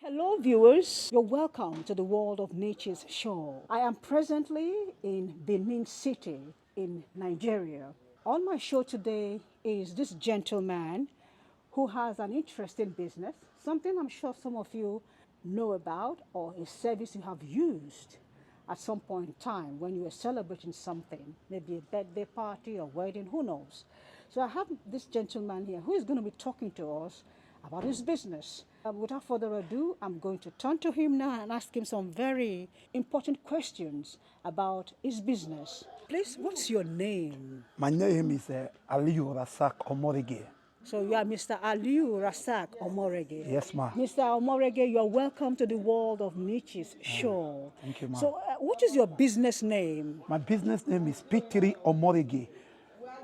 Hello, viewers. You're welcome to the world of nature's show. I am presently in Benin City in Nigeria. On my show today is this gentleman who has an interesting business, something I'm sure some of you know about, or a service you have used at some point in time when you were celebrating something, maybe a birthday party or wedding, who knows. So I have this gentleman here who is going to be talking to us about his business. Without further ado, I'm going to turn to him now and ask him some very important questions about his business. Please, what's your name? My name is Aliyu Rasak Omoregie. So you are Mr. Aliyu Rasak Omoregie. Yes, ma'am. Mr. Omoregie, you're welcome to the world of Niche's show. Thank you, ma'am. So what is your business name? My business name is P3 Omoregie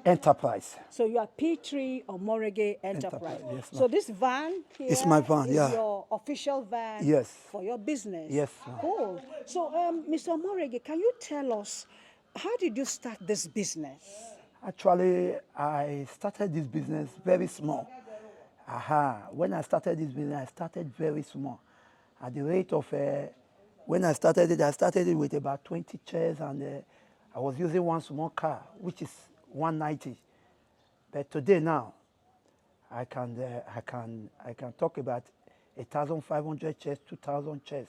Enterprise. So you are P3 Omoregie Enterprise. Yes, ma'am. So this van here It's my van, is yeah. your official van Yes. for your business. Yes, ma'am. Cool. So Mr. Omoregie, can you tell us, how did you start this business? Actually, I started this business very small. When I started this business, I started very small. At the rate of, when I started it with about 20 chairs, and I was using one small car, which is 190. But today now, I can talk about 1,500 chairs, 2,000 chairs,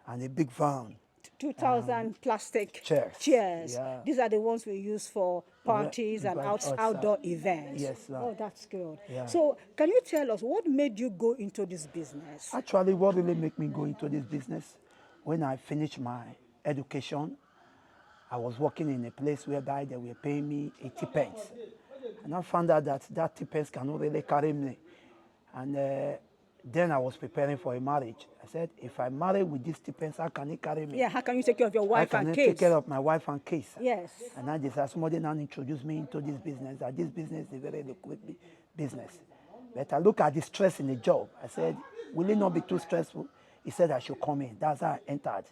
and a big van. 2,000 plastic chairs. Yeah. These are the ones we use for parties and outdoor events. Yes, ma'am. Oh, that's good. Yeah. So can you tell us what made you go into this business? Actually, what really made me go into this business, when I finished my education, I was working in a place whereby they were paying me 80 pence. And I found out that 80 pence cannot really carry me. And then I was preparing for a marriage. I said, if I marry with these 80 pence, how can it carry me? Yeah, how can you take care of your wife and I kids? can take care of my wife and kids. Yes. And I decided somebody now introduced me into this business, that this business is a very liquid business. But I look at the stress in the job. I said, will it not be too stressful? He said I should come in. That's how I entered.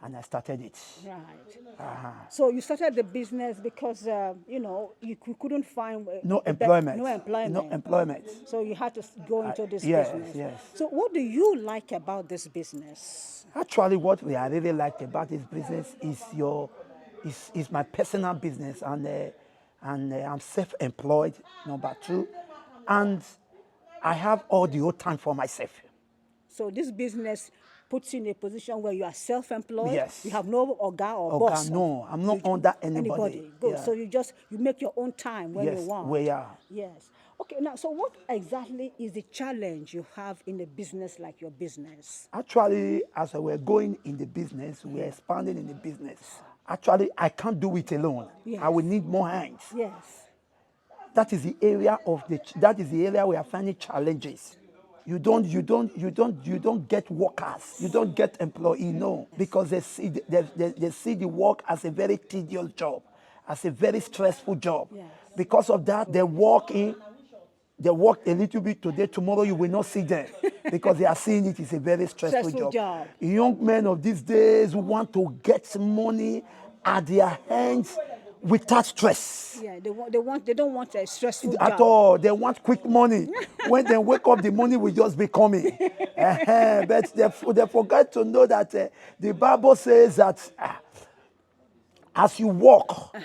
And I started it. Right. So you started the business because, you couldn't find no employment. No employment. No employment. So you had to go into this yes, business. Yes. So what do you like about this business? Actually, what I really liked about this business is my personal business, and I'm self-employed, number two, and I have all the whole time for myself. So this business puts you in a position where you are self-employed. Yes. You have no oga or boss. No, I'm not under anybody. Good. Yeah. So you make your own time when you want. We are. Yes. Okay. Now, so what exactly is the challenge you have in a business like your business? Actually, as we're going in the business, we're expanding in the business. Actually, I can't do it alone. Yes. I will need more hands. Yes. That is the area we are finding challenges. You don't get workers. You don't get employees, no, because they see the work as a very tedious job, as a very stressful job. Yes. Because of that, they work a little bit today. Tomorrow you will not see them because they are seeing it is a very stressful job. Young men of these days who want to get money at their hands without stress. Yeah, they don't want a stressful job at all. They want quick money. When they wake up, the money will just be coming. But they forget to know that the Bible says that as you walk,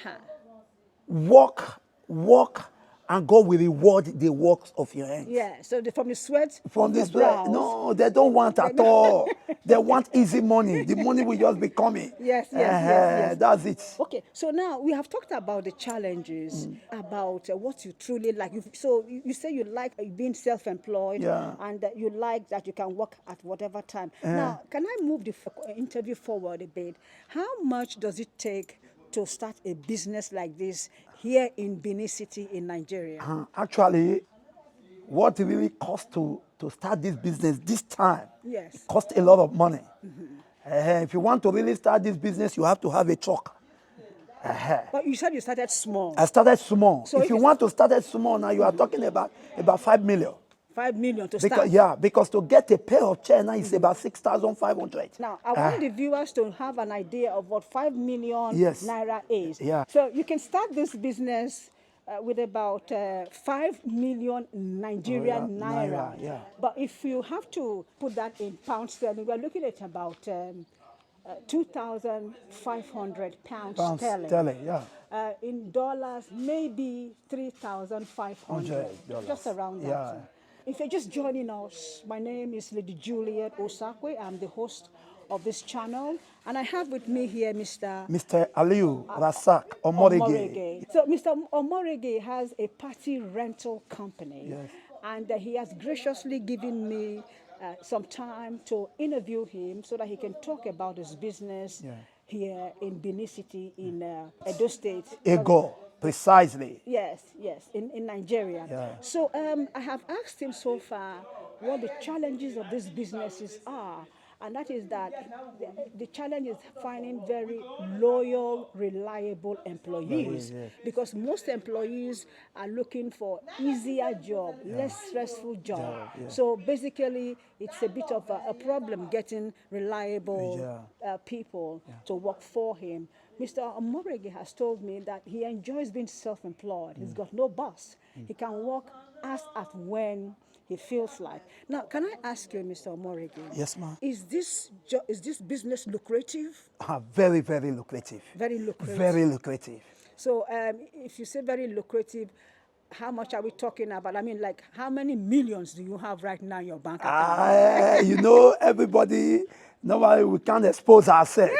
walk, and God will reward the works of your hands. Yeah, so from the sweat, from the sweat, no, they don't want at all. They want easy money. The money will just be coming. Yes. That's it. Okay, so now we have talked about the challenges, about what you truly like. So you say you like being self-employed, and you like that you can work at whatever time. Now, can I move the interview forward a bit? How much does it take to start a business like this here in Benin City in Nigeria? Actually, what it really costs to start this business this time, it costs a lot of money. If you want to really start this business, you have to have a truck. But you said you started small. I started small. So if you want to start small now, you are talking about 5 million. 5 million to start? Yeah, because to get a pair of chair now is about 6,500. Now, I want the viewers to have an idea of what 5 million naira is. Yeah. So you can start this business with about 5 million Nigerian naira. Naira, yeah. But if you have to put that in pound sterling, we're looking at about 2,500 pounds Pounds sterling. sterling, yeah. In dollars, maybe 3,500, $100. just around that. Yeah. If you're just joining us, my name is Lady Juliet Osakwe. I'm the host of this channel, and I have with me here Mr. Mr. Aliu Rasak Omoregie. Omoregie. So Mr. Omoregie has a party rental company, Yes. and he has graciously given me some time to interview him so that he can talk about his business here in Benin City in Edo State. Ego, precisely. Yes, in Nigeria. Yeah. So I have asked him so far what the challenges of these businesses are, and that is that the challenge is finding very loyal, reliable employees, because most employees are looking for easier job, less stressful job. So basically, it's a bit of a problem getting reliable people to work for him. Mr. Omoregie has told me that he enjoys being self-employed. He's got no boss. He can work as at when he feels like. Now, can I ask you, Mr. Omoregie? Yes, ma'am. Is this business lucrative? Very, very lucrative. Very lucrative. Very lucrative. So, if you say very lucrative, how much are we talking about? I mean, like, how many millions do you have right now in your bank account? You know, everybody, normally we can't expose ourselves.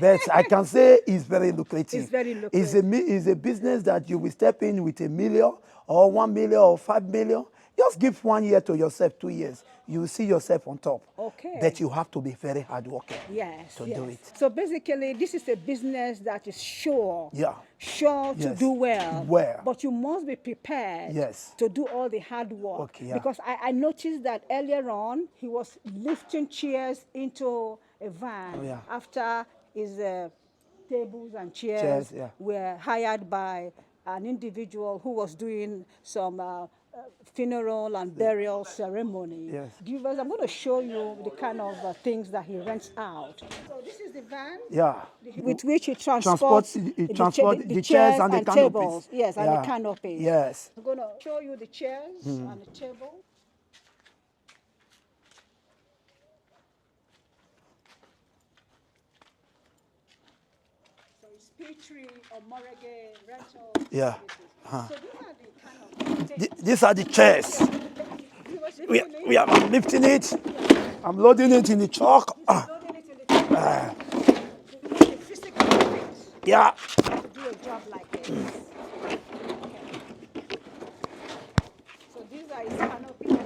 But I can say it's very lucrative. It's very lucrative. It's a business that you will step in with $1 million or 1 million or 5 million. Just give 1 year to yourself, 2 years. You will see yourself on top. Okay. But you have to be very hardworking to do it. So basically, this is a business that is sure to do well. But you must be prepared to do all the hard work. Because I noticed that earlier on, he was lifting chairs into a van after his tables and chairs were hired by an individual who was doing some funeral and burial ceremony. Viewers, I'm going to show you the kind of things that he rents out. So this is the van with which he transports the chairs and the tables. Yes, and the canopies. Yes. I'm going to show you the chairs and the table. So it's P3 Omoregie Rental Services. So These are the chairs. I'm lifting it. I'm loading it in the truck. Yeah. To do a job like this. Okay. So these are his canopies.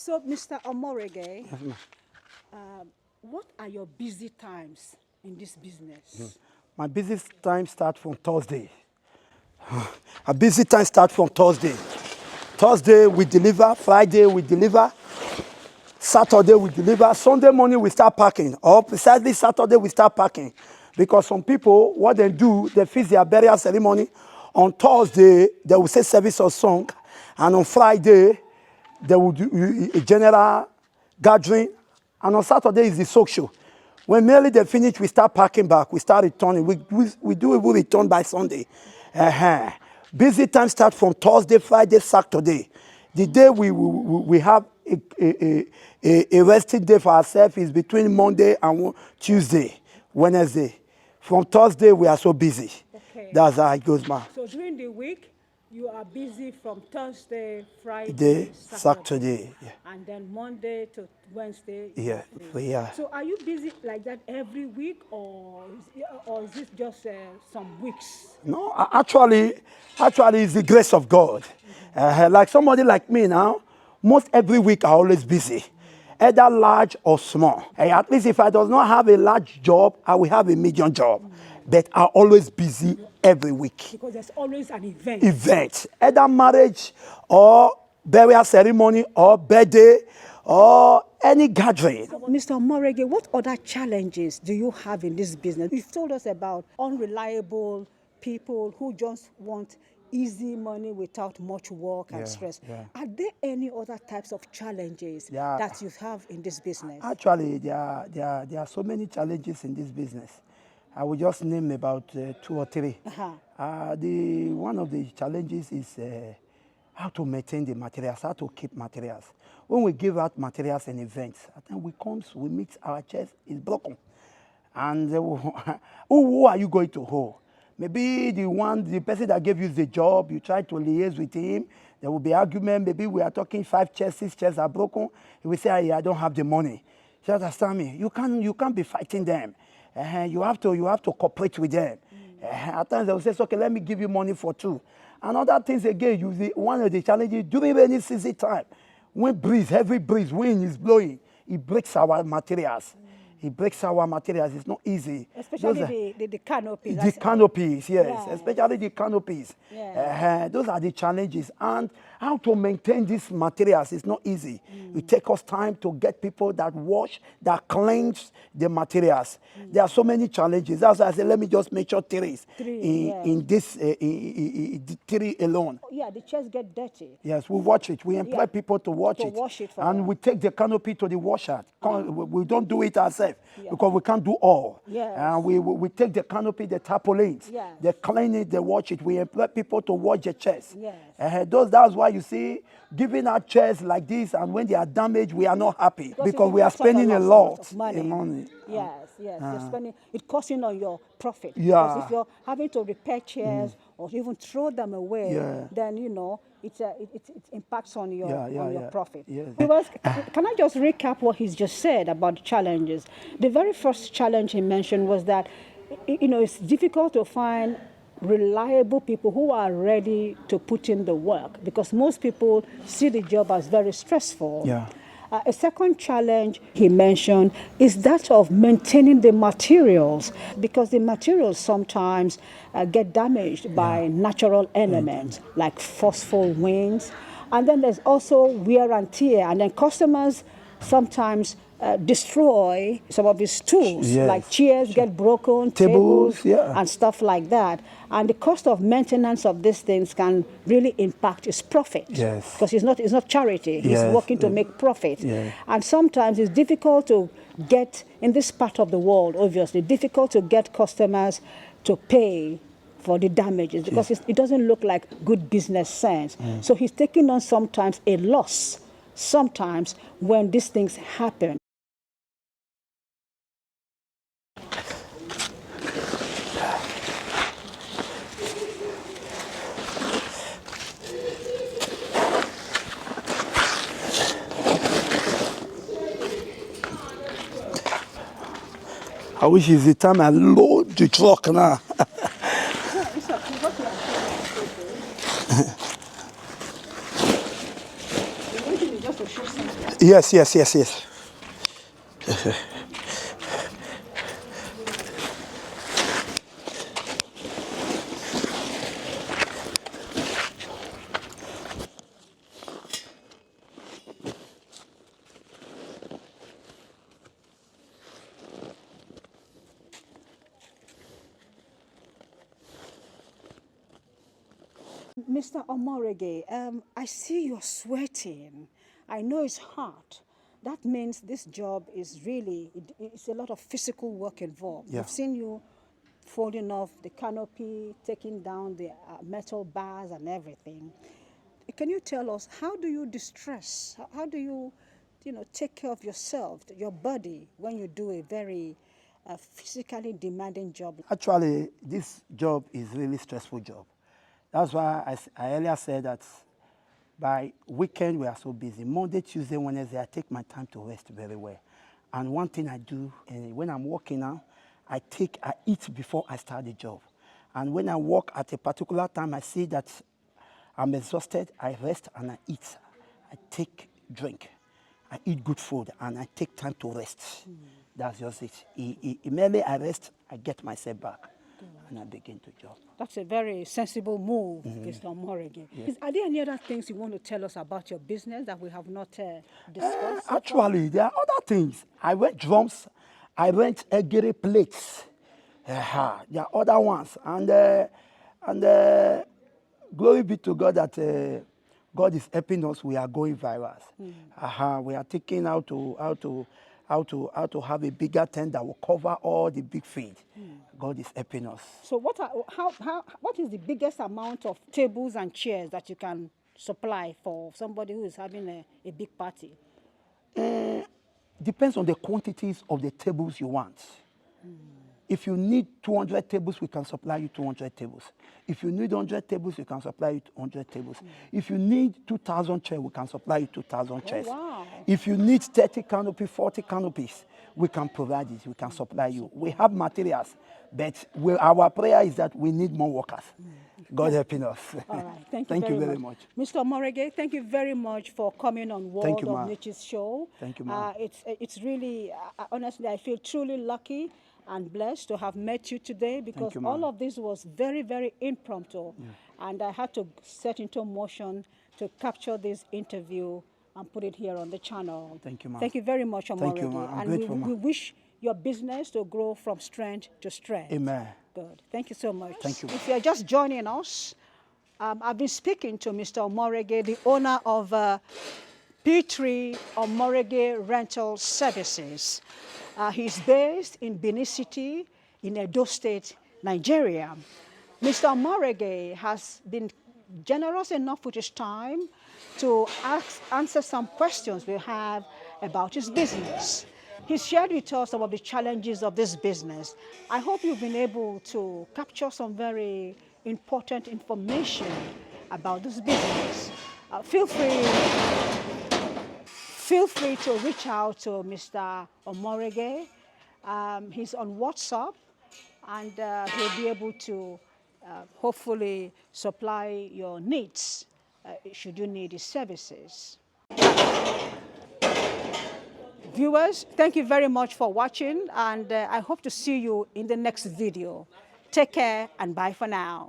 So, Mr. Omoregie, Yes, ma'am. what are your busy times in this business? My busy time starts from Thursday. A busy time starts from Thursday. Thursday we deliver, Friday we deliver, Saturday we deliver, Sunday morning we start packing, or precisely Saturday we start packing. Because some people, what they do, they fix their burial ceremony. On Thursday, they will say service or song, and on Friday, they will do a general gathering, and on Saturday is the soak show. When merely they finish, we start packing back, we start returning. We do a return by Sunday. Busy time starts from Thursday, Friday, Saturday. The day we have a resting day for ourselves is between Monday and Tuesday, Wednesday. From Thursday, we are so busy. Okay. That's how it goes, man. So during the week, you are busy from Thursday, Friday, Day, Saturday. Yeah. and then Monday to Wednesday. you Yeah, are free. yeah. So are you busy like that every week, or is it just some weeks? No, actually, it's the grace of God. Like somebody like me now, most every week I'm always busy, either large or small. At least if I does not have a large job, I will have a medium job. But I'm always busy every week. Because there's always an event. Event, either marriage or burial ceremony or birthday or any gathering. Mr. Omoregie, what other challenges do you have in this business? You've told us about unreliable people who just want easy money without much work and stress. Yeah. Are there any other types of challenges Yeah. that you have in this business? Actually, there are so many challenges in this business. I will just name about 2 or 3. One of the challenges is how to maintain the materials, how to keep materials. When we give out materials and events, at times we meet our chest is broken. And who are you going to hold? Maybe the person that gave you the job, you try to liaise with him, there will be argument, maybe we are talking 5 chairs, 6 chairs are broken, he will say, I don't have the money. You understand me? You can't be fighting them. You have to cooperate with them. At times they will say, okay, let me give you money for 2. And other things again, one of the challenges during rainy season time, when heavy breeze, wind is blowing, it breaks our materials. It breaks our materials. It's not easy. Especially the canopies. The canopies, yes, Yeah. especially the canopies. Yeah. Those are the challenges. And how to maintain these materials is not easy. It takes us time to get people that wash, that cleanse the materials. There are so many challenges. That's why I said, let me just make sure 3 in this 3 alone. Yeah, the chairs get dirty. Yes, we watch it. We employ people to watch To it. wash it for and them. we take the canopy to the washer. We don't do it ourselves because we can't do all. Yes. And we take the canopy, the tarpaulins, Yes. they clean it, they wash it. We employ people to wash the chairs. Yes. That's why you see, giving out chairs like this, and when they are damaged, we are not happy because we are it costs spending a lot lot of money. Yes, you're spending, it costing on your profit. Yeah. Because if you're having to repair chairs or even throw them away, Yeah. then it impacts on your profit. Yes. Viewers, can I just recap what he's just said about the challenges? The very first challenge he mentioned was that it's difficult to find reliable people who are ready to put in the work, because most people see the job as very stressful. Yeah. A second challenge he mentioned is that of maintaining the materials, because the materials sometimes get damaged by natural elements like forceful winds. And then there's also wear and tear, and then customers sometimes destroy some of his tools, Yes. like chairs get broken, Tables, yeah. and stuff like that. And the cost of maintenance of these things can really impact his profit. Yes. Because it's not charity. He's Yes. working to make profit. Yeah. And sometimes it's difficult to get, in this part of the world, obviously, difficult to get customers to pay for the damages, because it doesn't look like good business sense. So he's taking on sometimes a loss, sometimes when these things happen. I wish it's the time I load the truck now. Yes, yes, yes, yes. Mr. Omoregie, I see you're sweating. I know it's hot. That means this job is really, it's a lot of physical work involved. Yeah. We've seen you folding off the canopy, taking down the metal bars and everything. Can you tell us, how do you distress? How do you, take care of yourself, your body, when you do a very physically demanding job? Actually, this job is really stressful job. That's why I earlier said that by weekend we are so busy. Monday, Tuesday, Wednesday, I take my time to rest very well. And one thing I do, when I'm working now, I eat before I start the job. And when I work at a particular time, I see that I'm exhausted, I rest and I eat. I take drink. I eat good food and I take time to rest. That's just it. Immediately I rest, I get myself back and I begin to job. That's a very sensible move, Mr. Omoregie. Yes. Are there any other things you want to tell us about your business that we have not discussed? So far? Actually, there are other things. I rent drums, I rent egere plates. There are other ones. And glory be to God that God is helping us. We are going viral. We are thinking how to have a bigger tent that will cover all the big feed. God is helping us. So what is the biggest amount of tables and chairs that you can supply for somebody who is having a big party? Depends on the quantities of the tables you want. If you need 200 tables, we can supply you 200 tables. If you need 100 tables, we can supply you 100 tables. If you need 2,000 chairs, we can supply you 2,000 chairs. Wow. If you need 30 canopies, 40 canopies, we can provide it. We can supply you. We have materials, but our prayer is that we need more workers. God helping us. All right. Thank you you very much. Mr. Omoregie, thank you very much for coming on World of Nature's show. Thank you, ma'am. It's really, honestly, I feel truly lucky and blessed to have met you today, because you, all of this was very, very impromptu. And I had to set into motion to capture this interview and put it here on the channel. Thank you, ma'am. Thank you very much, Omoregie. Thank you, ma'am. I'm and grateful, we ma'am. wish your business to grow from strength to strength. Amen. Good. Thank you so much. Thank you. If you're just joining us, I've been speaking to Mr. Omoregie, the owner of P3 Omoregie Rental Services. He's based in Benin City, in Edo State, Nigeria. Mr. Omoregie has been generous enough with his time to answer some questions we have about his business. He's shared with us some of the challenges of this business. I hope you've been able to capture some very important information about this business. Feel free to reach out to Mr. Omoregie. He's on WhatsApp, and he'll be able to hopefully supply your needs should you need his services. Viewers, thank you very much for watching, and I hope to see you in the next video. Take care and bye for now.